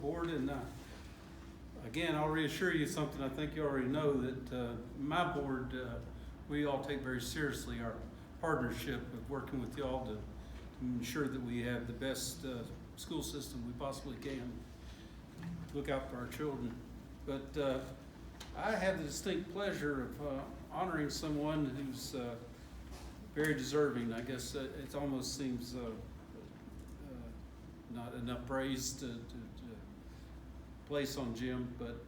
Board, and again, I'll reassure you something I think you already know, that my board, we all take very seriously our partnership of working with y'all to ensure that we have the best school system we possibly can, look out for our children. But I have the distinct pleasure of honoring someone who's very deserving. I guess it almost seems not enough praise to place on Jim, but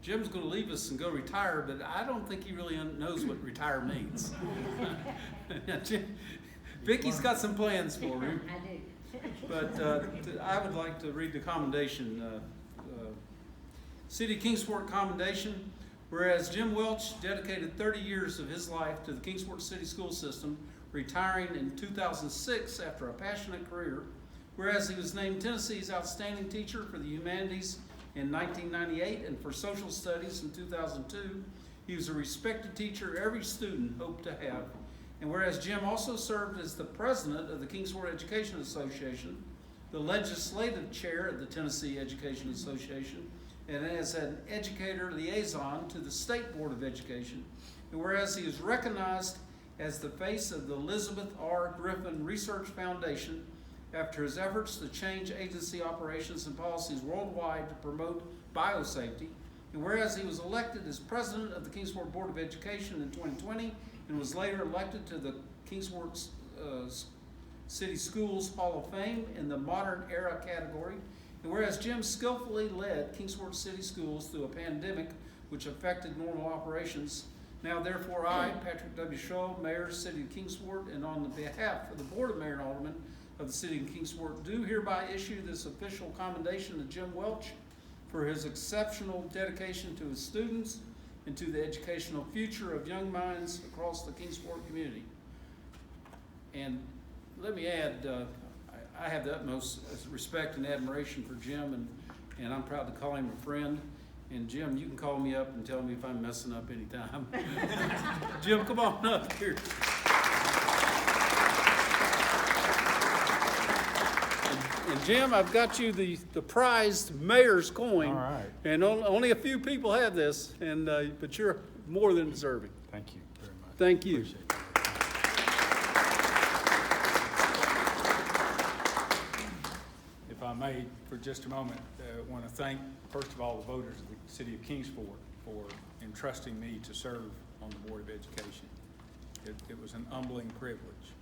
Jim's going to leave us and go retire, but I don't think he really knows what retire means. Vicky's got some plans for him. I do. But I would like to read the commendation. City of Kingsport commendation. Whereas Jim Welch dedicated 30 years of his life to the Kingsport City School System, retiring in 2006 after a passionate career. Whereas he was named Tennessee's Outstanding Teacher for the Humanities in 1998 and for Social Studies in 2002, he was a respected teacher every student hoped to have. And whereas Jim also served as the president of the Kingsport Education Association, the legislative chair of the Tennessee Education Association, and as an educator liaison to the State Board of Education, and whereas he is recognized as the face of the Elizabeth R. Griffin Research Foundation after his efforts to change agency operations and policies worldwide to promote biosafety, and whereas he was elected as president of the Kingsport Board of Education in 2020 and was later elected to the Kingsport City Schools Hall of Fame in the Modern Era category, and whereas Jim skillfully led Kingsport City Schools through a pandemic which affected normal operations, now therefore I, Patrick W. Shull, Mayor, City of Kingsport, and on the behalf of the Board of Mayor and Aldermen of the City of Kingsport, do hereby issue this official commendation to Jim Welch for his exceptional dedication to his students and to the educational future of young minds across the Kingsport community. And let me add, I have the utmost respect and admiration for Jim, and I'm proud to call him a friend. And Jim, you can call me up and tell me if I'm messing up anytime. Jim, come on up here. And Jim, I've got you the prized mayor's coin. All right. And only a few people have this, and but you're more than deserving. Thank you very much. Thank you. Appreciate it. If I may, for just a moment, I want to thank, first of all, the voters of the City of Kingsport for entrusting me to serve on the Board of Education. It was an humbling privilege.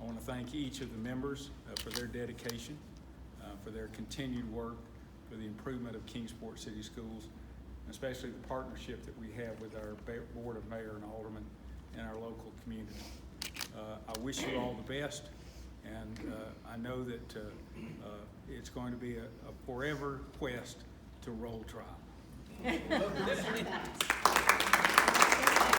I want to thank each of the members for their dedication, for their continued work, for the improvement of Kingsport City Schools, and especially the partnership that we have with our Board of Mayor and Aldermen and our local community. I wish you all the best, and I know that it's going to be a forever quest to roll trial.